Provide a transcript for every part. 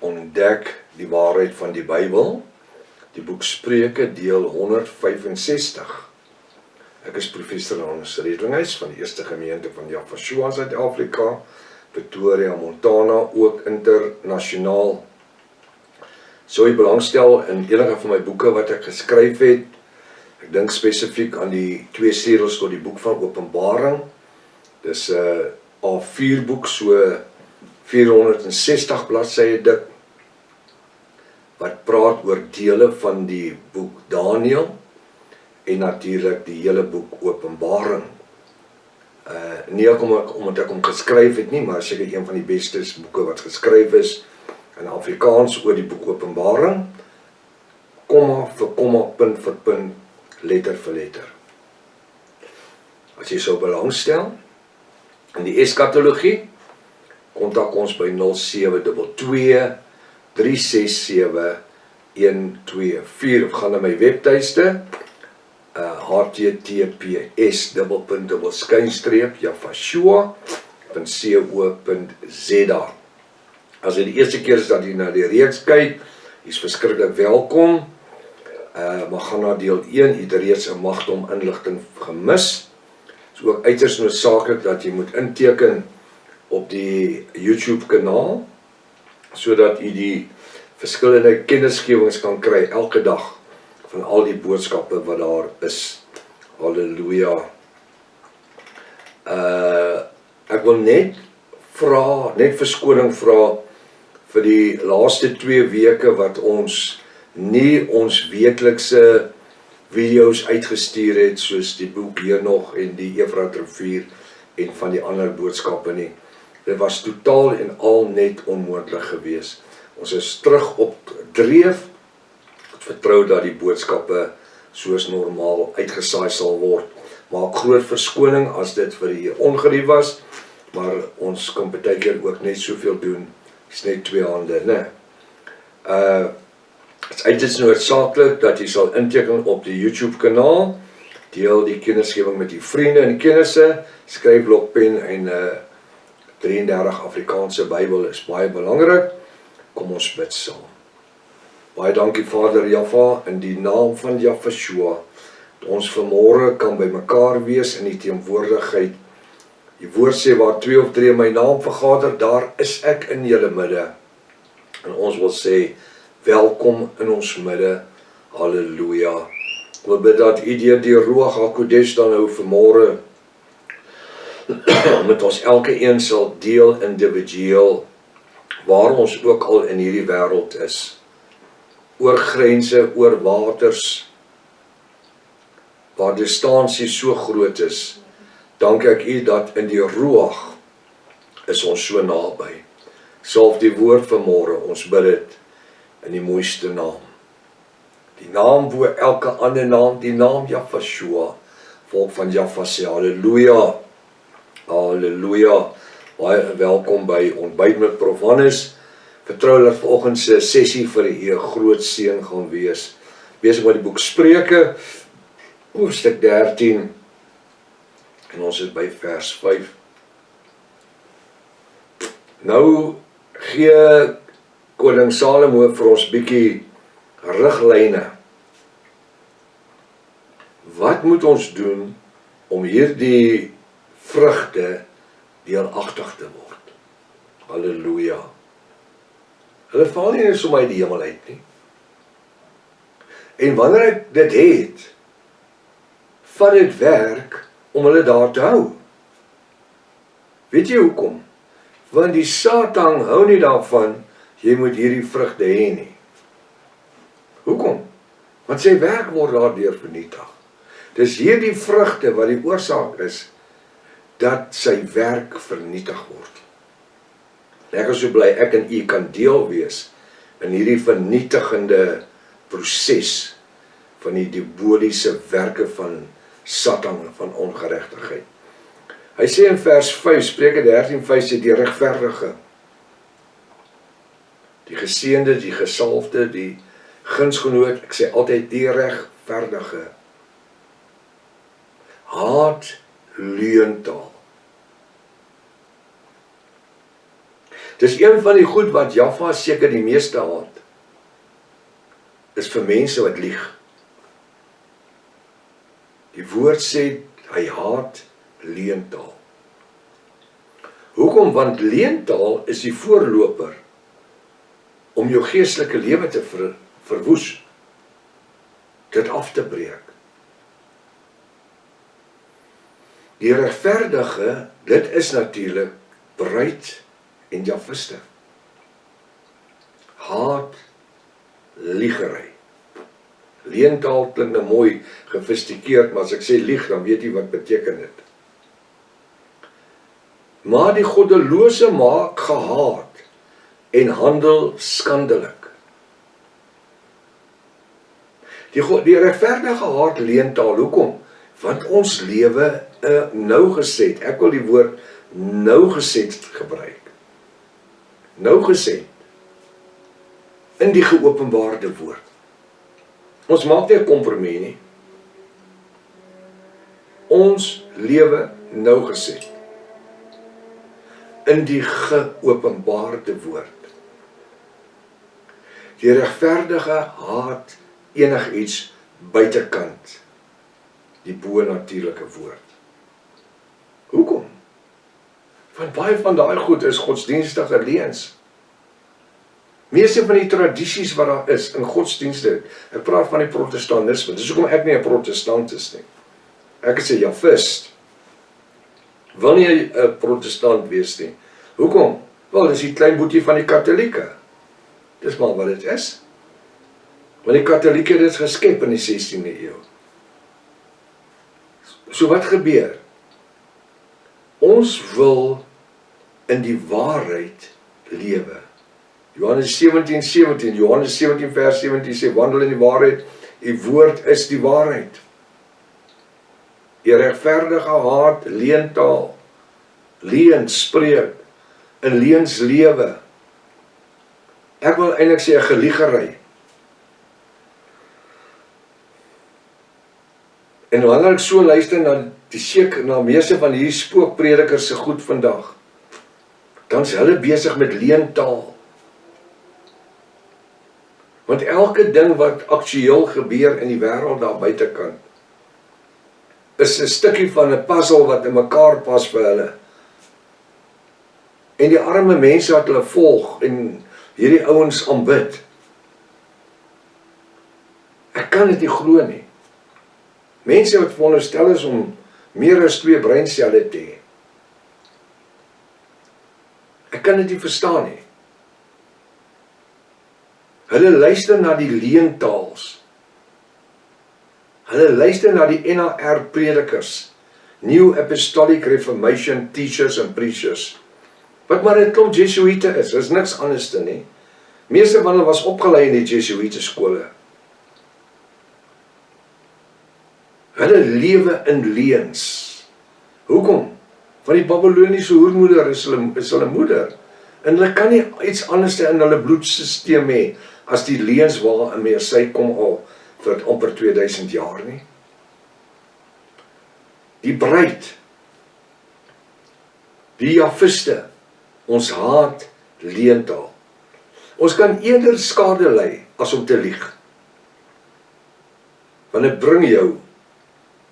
ontdek die waarheid van die Bybel, die boek Spreuke, deel 165. Ek is professor Hans Redlinghuis van die Eerste Gemeente van Jaffa Suid-Afrika, Pretoria, Montana, ook internasionaal. Sou jy belangstel in enige van my boeke wat ek geskryf het, ek dink spesifiek aan die 2 sleutels tot die boek van Openbaring. Dis 'n A4 boek, so 460 bladsye dik, wat praat oor dele van die boek Daniël en natuurlik die hele boek Openbaring. Nie omdat ek hom geskryf het nie, maar seker een van die beste boeke wat geskryf is in Afrikaans oor die boek Openbaring, komma vir komma, punt vir punt, letter vir letter. As jy sou belangstel in die eskatologie, kontak ons by 0722 367 124 of gaan na my webtuiste https://jaffa.co.za. As dit die eerste keer is dat jy na die reeks kyk, jy is verskriklik welkom. Maar gaan na deel 1, jy het reeds 'n magdom inligting gemis. Dit is ook uiters noodsaaklik dat jy moet inteken op die YouTube kanaal, sodat jy die verskillende kennisgewings kan kry elke dag van al die boodskappe wat daar is. Halleluja. Ek wil net verskoning vra vir die laaste 2 weke wat ons nie ons weeklikse video's uitgestuur het, soos die boek hier nog en die Efrat rivier en van die ander boodskappe nie. Dit was totaal en al net onmoontlik gewees. Ons is terug op dreef, vertrou dat die boodskappe soos normaal uitgesaai sal word. Maak groot verskoning as dit vir die ongerief was, maar ons kan partykeer ook net soveel doen. Dit is net 2 hande, né? Het is uiters noodsaaklik dat jy sal inteken op die YouTube kanaal, deel die kennisgewing met die vriende en kennisse, skryf blokpen en 33 Afrikaanse Bybel is baie belangrik. Kom ons bid saam. Baie dankie Vader Jaffa, in die naam van Jaffa, dat ons vanmôre kan by mekaar wees in die teenwoordigheid. Die woord sê, waar 2 of 3 in my naam vergader, daar is ek in julle midde. En ons wil sê, welkom in ons midde. Halleluja. Ek wil bid dat u deur die Ruach HaKodesh dan nou vanmôre met ons elke een sal deel individueel, waar ons ook al in hierdie wêreld is. Oor grense, oor waters, waar distansie so groot is, dank ek u dat in die Ruach is ons so naby. Salf die woord vanmôre, ons bid dit in die mooiste naam. Die naam bo elke ander naam, die naam Jaffa, volk van Jaffa sê halleluja. Halleluja. Baie welkom by Ontbyt met Prof Hannes. Vertrou dat vanoggend se sessie vir u 'n groot seën gaan wees. Besig met die boek Spreuke, hoofstuk 13, en ons is by vers 5. Nou gee koning Salomo vir ons bietjie riglyne. Wat moet ons doen om hierdie vrugte deelagtig te word? Halleluja. Hulle val nie so uit die hemel uit nie. En wanneer ek dit het, vat dit werk om hulle daar te hou. Weet jy hoekom? Want die Satan hou nie daarvan, jy moet hierdie vrugte hê nie. Hoekom? Want sy werk word daardeur vernietig. Dis hierdie vrugte wat die oorsaak is, dat sy werk vernietig word. Ek is so bly ek en u kan deel wees in hierdie vernietigende proses van die diaboliese werke van Satan, van ongeregtigheid. Hy sê in vers 5, Spreuke 13:5 sê die regverdige, die geseënde, die gesalfde, die gunsgenoot, ek sê altyd die regverdige, haat leuntaal. Dis een van die goed wat Jaffa seker die meeste haat, is vir mense wat lieg. Die woord sê, hy haat leentaal. Hoekom? Want leentaal is die voorloper om jou geestelike lewe te verwoes, dit af te breek. Die regverdige, dit is natuurlik bruid en jafiste. Haat liegery. Leentaal klink nou mooi gefistikeerd, maar as ek sê lieg, dan weet jy wat beteken dit. Maar die goddelose maak gehaat en handel skandelik. Die regverdige haat leentaal, hoekom? Want ons lewe nougeset, ek wil die woord nougeset gebruik. Nougeset in die geopenbaarde woord. Ons maak nie 'n kompromie nie. Ons lewe nougeset in die geopenbaarde woord. Die regverdige haat enigiets buitekant die bo-natuurlike woord. Hoekom? Want baie van daai goed is godsdienstige leuns. Meeste van die tradisies wat daar is in godsdienste, ek praat van die protestantisme, dis hoekom ek nie 'n protestant is nie. Ek is 'n Jafist. Wil nie 'n protestant wees nie. Hoekom? Wel, dis die klein boetie van die katolieke. Dis maar wat dit is. Want die katolieke het dit geskep in die 16de eeu. So wat gebeur? Ons wil in die waarheid lewe. Johannes 17:17, Johannes 17 vers 17 sê, wandel in die waarheid, die woord is die waarheid. Die regverdige haat leentaal, leuns spreek, in leuns lewe. Ek wil eintlik sê 'n geliegery. En wanneer ek so luister na meeste van hierdie spookpredikers se goed vandag, dan is hulle besig met leentaal. Want elke ding wat aktueel gebeur in die wêreld daar buitekant, is 'n stukkie van 'n puzzle wat in mekaar pas vir hulle. En die arme mense wat hulle volg en hierdie ouens aanbid. Ek kan dit nie glo nie. Mense wat veronderstel is om meer as 2 breinselle te hê. Ek kan dit nie verstaan nie. Hulle luister na die leentaals. Hulle luister na die NAR predikers, New Apostolic Reformation Teachers and Preachers, wat maar 'n klomp Jesuïte is niks anders te nie. Meeste van hulle was opgelei in die Jesuïte skole. Hulle lewe in leuns. Hoekom? Want die Babyloniese hoermoeder is hulle moeder. En hulle kan nie iets anders in hulle bloedstelsel hê as die leuns waarin sy kom al vir amper 2000 jaar nie. Die bruid, die Jafiste, ons haat leentaal. Ons kan eerder skade ly as om te lieg. Want dit bring jou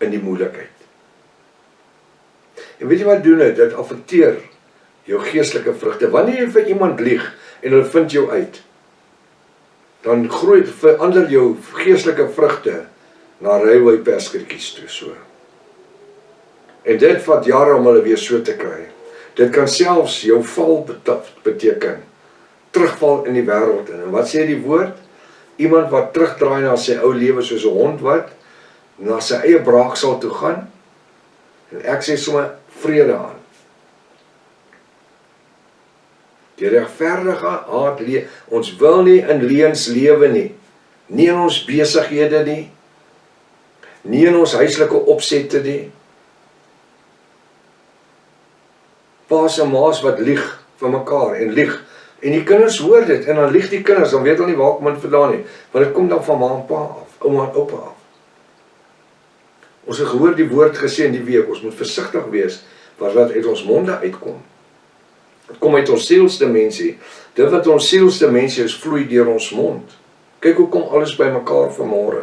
in die moeilikheid. En weet jy wat doen dit? Dit affekteer jou geestelike vrugte. Wanneer jy vir iemand lieg en hulle vind jou uit, dan verander jou geestelike vrugte na railway perskrikkies toe so. En dit vat jare om hulle weer so te kry. Dit kan selfs jou val beteken. Terugval in die wêreld in. En wat sê die woord? Iemand wat terugdraai na sy ou lewe soos 'n hond wat na sy eie braaksel toe gaan. En ek sê sommer vrede aan. Die regverdige haat lewe. Ons wil nie in leuns lewe nie. Nie in ons besighede nie. Nie in ons huislike opsette nie. Paas en maas wat lieg vir mekaar en lieg. En die kinders hoor dit en dan lieg die kinders, dan weet hulle nie waar kom dit vandaan nie. Want dit kom dan van ma en pa af, ouma en oupa af. Ons het gehoor die woord gesê in die week, ons moet versigtig wees wat uit ons monde uitkom. Dit kom uit ons sielsdimensie. Dit wat ons sielsdimensie is, vloei deur ons mond. Kyk hoe kom alles by mekaar vanmôre.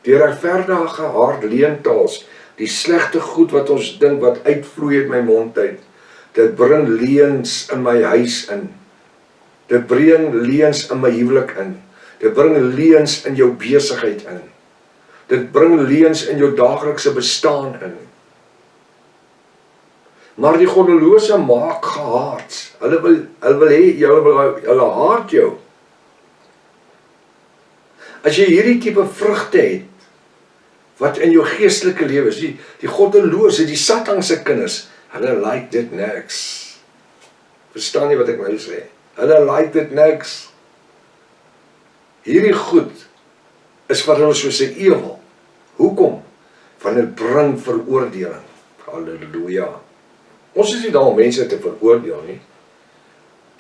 Die regverdige hart leentaals, die slegte goed wat ons dink wat uitvloei uit my mond uit. Dit bring leuns in my huis in. Dit bring leuns in my huwelik in. Dit bring leuns in jou besigheid in. Dit bring leuns in jou daaglikse bestaan in. Maar die goddelose maak gehaat. Hulle wil haat jou. As jy hierdie tipe vrugte het, wat in jou geestelike lewe is, die goddelose, die Satan se kinders, hulle like dit niks. Verstaan jy wat ek nou sê? Hulle like dit niks. Hierdie goed is wat hulle soos 'n ewel. Hoekom? Want dit bring veroordeling. Halleluja. Ons is nie daar om mense te veroordeel nie.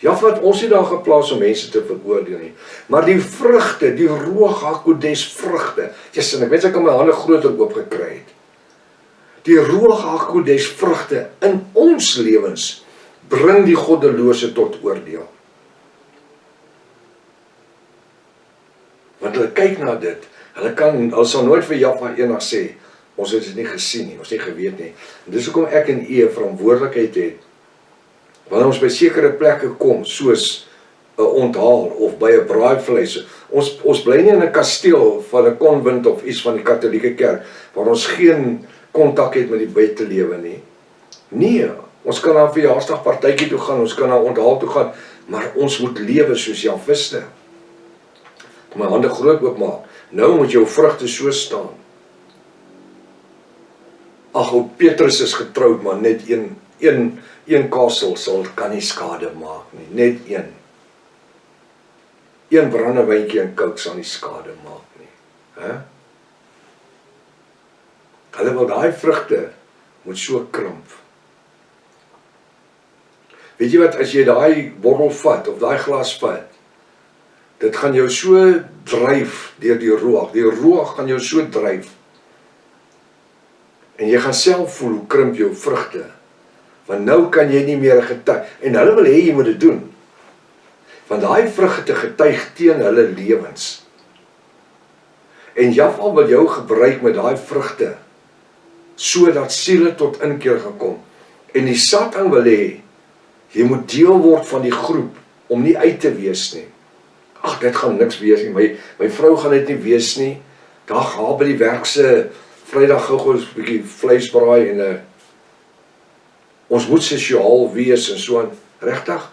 Ja, wat ons nie daar geplaas om mense te veroordeel nie. Maar die vrugte, die Ruach HaKodesh vrugte. Jesus, en ek weet ek kan my hande groter oop gekry het. Die Ruach HaKodesh vrugte in ons lewens bring die goddelose tot oordeel. Want hulle kyk na dit. Hulle sal nooit vir Jaffa eendag sê, ons het dit nie gesien nie, ons het nie geweet nie. En dis hoekom ek en u verantwoordelikheid het. Wanneer ons by sekere plekke kom, soos 'n onthaal of by 'n braaivleis. Ons bly nie in 'n kasteel van 'n konvent of iets van die Katolieke Kerk waar ons geen kontak het met die buitelewe nie. Nee, ons kan na 'n verjaarsdagpartytjie toe gaan, ons kan na 'n onthaal toe gaan, maar ons moet lewe soos Javiste. My hande groot oopmaak. Nou moet jou vrugte so staan. Ag, ou Petrus is getroud, maar net een kasel kan nie skade maak nie, net een. Een brandewyntjie en kook sal nie skade maak nie. Hulle wil daai vrugte moet so krimp. Weet jy wat, as jy daai bottel vat of daai glas vat, dit gaan jou so dryf deur die Ruach. Die Ruach gaan jou so dryf. En jy gaan self voel hoe krimp jou vrugte. Want nou kan jy nie meer getuig. En hulle wil hê jy moet dit doen. Want daai vrugte getuig teen hulle lewens. En Jaffa wil jou gebruik met daai vrugte, sodat siele tot inkeer gaan kom. En die Satan wil hê jy moet deel word van die groep om nie uit te wees nie. Ag, dit gaan niks wees nie. My vrou gaan dit nie wees nie. Daar gaan by die werk se Vrydag gou 'n bietjie vleis braai en ons moet sosiaal wees en so aan. Regtig?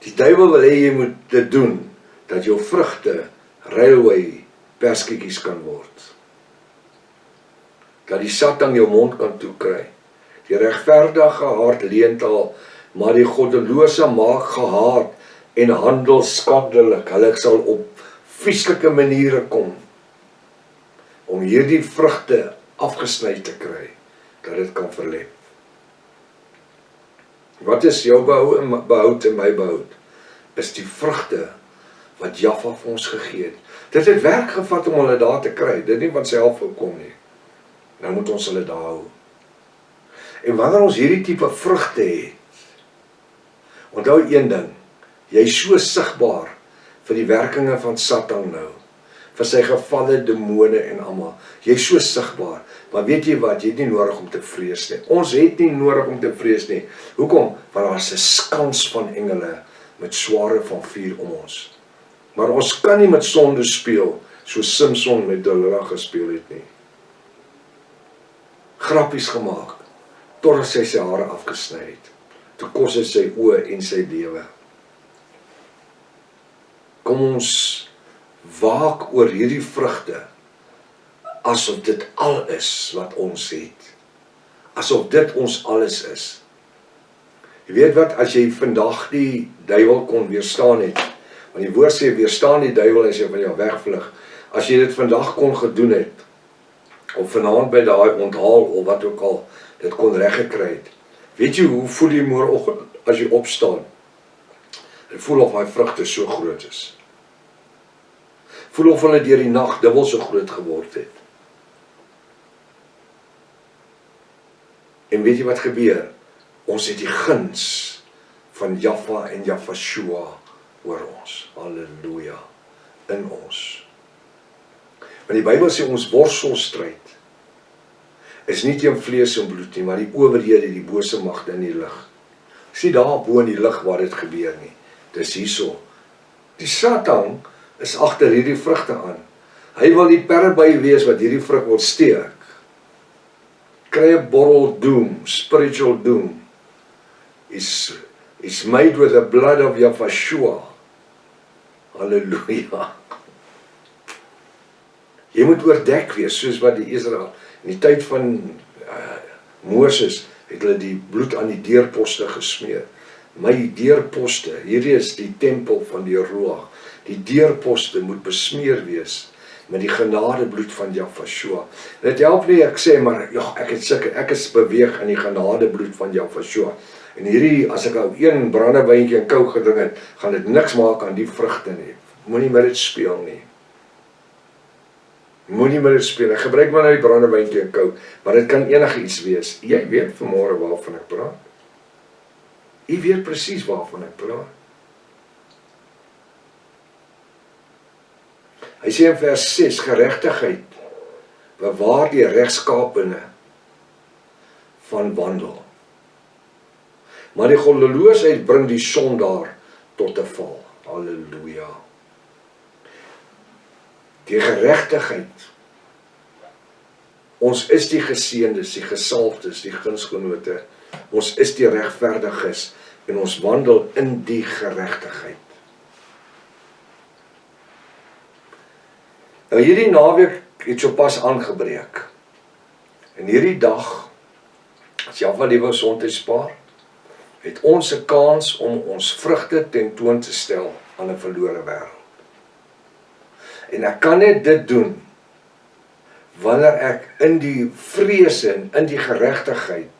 Die duiwel wil hê jy moet dit doen, dat jou vrugte railway perskietjies kan word. Dat die Satan jou mond kan toekry. Die regverdige hart leentaal, maar die goddelose maak gehaat en handel skadelik. Hulle sal op vieslike maniere kom om hierdie vrugte afgesny te kry, dat dit kan verlep. Wat is jou behoud en my behoud? Is die vrugte wat Jaffa vir ons gegee het. Dit het werk gevat om hulle daar te kry, dit nie van self gekom nie. Nou moet ons hulle daar hou. En wanneer ons hierdie tipe vrugte het, onthou een ding, jy is so sigbaar vir die werkinge van Satan nou, vir sy gevalle demone en almal. Jy is so sigbaar, maar weet jy wat, jy het nie nodig om te vrees nie. Ons het nie nodig om te vrees nie. Hoekom? Want daar is 'n skans van engele met sware van vuur om ons. Maar ons kan nie met sonde speel, soos Samson met Delilah gespeel het nie. Grappies gemaak, totdat sy sy hare afgesny het. Toe kos dit sy oë en sy lewe. Kom ons waak oor hierdie vrugte, asof dit al is wat ons het. Asof dit ons alles is. Jy weet wat, as jy vandag die duiwel kon weerstaan het, want die woord sê, weerstaan die duiwel as jy van jou wegvlug. As jy dit vandag kon gedoen het, of vanaand by daai onthaal, of wat ook al, dit kon reggekry het. Weet jy hoe voel jy môreoggend as jy opstaan? Jy voel of my vrugte so groot is. Voel of hulle deur die nag dubbel so groot geword het. En weet jy wat gebeur? Ons het die guns van Jahwe en Jahweshua oor ons. Halleluja. In ons. Want die Bybel sê ons worstelstryd is nie teen vlees en bloed nie, maar die owerhede, die bose magte in die lig. Dis nie daar bo in die lig waar dit gebeur nie. Dis hierso. Die Satan is agter hierdie vrugte aan. Hy wil die perby wees wat hierdie vrug wil steek. Kry 'n borrel doom, spiritual doom. Is made with the blood of Jahweshua. Halleluja. Jy moet oordek wees, soos wat die Israel, in die tyd van Moses, het hulle die bloed aan die deurposte gesmeer. My deurposte, hierdie is die tempel van die Ruach, die deurposte moet besmeer wees, met die genadebloed van Jahweshua. En dit help nie, ek sê, maar ja, ek is beweeg in die genadebloed van Jahweshua. En hierdie, as ek nou een brandewyntjie en kook gedrink het, gaan dit niks maak aan die vrugte nie. Moenie met dit speel nie. Moenie met dit speel. Ek gebruik maar nou die brandewyntjie en kook, maar dit kan enige iets wees. Jy weet vanmôre waarvan ek praat. Jy weet presies waarvan ek praat. Hy sê in vers 6, geregtigheid bewaar die regskapene van wandel. Maar die goddeloosheid bring die sondaar tot 'n val. Halleluja. Die geregtigheid. Ons is die geseëndes, die gesalfdes, die gunsgenote. Ons is die regverdiges en ons wandel in die geregtigheid. Nou hierdie naweek het sopas aangebreek. En hierdie dag, as Jahwe liewe gesondheid spaar, het ons 'n kans om ons vrugte tentoon te stel aan 'n verlore wêreld. En ek kan net dit doen wanneer ek in die vrese en in die geregtigheid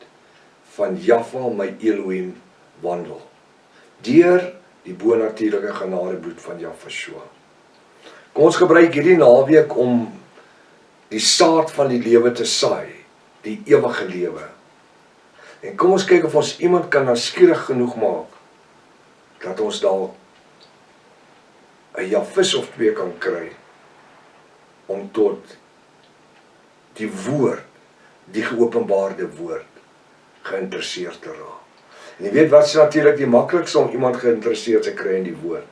van Jahwe my Elohim wandel. Deur die bonatuurlike genadebloed van Jahweshua. Kom ons gebruik hierdie naweek om die saad van die lewe te saai, die ewige lewe. En kom ons kyk of ons iemand kan nuuskierig genoeg maak, dat ons dalk 'n Jahvis of 2 kan kry, om tot die woord, die geopenbaarde woord, geïnteresseerd te raak. En jy weet wat is natuurlik die maklikste om iemand geïnteresseerd te kry in die woord?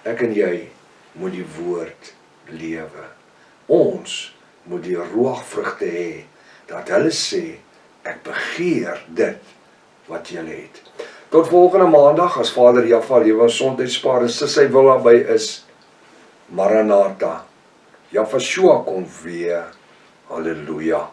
Ek en jy moet die woord lewe. Ons moet die ruachvrugte hê, dat hulle sê, ek begeer dit wat jy het. Tot volgende maandag, as Vader Jahwe liewe gesondheid spaar en sy wil daarby is, Maranatha, Jahweshua kom weer, halleluja.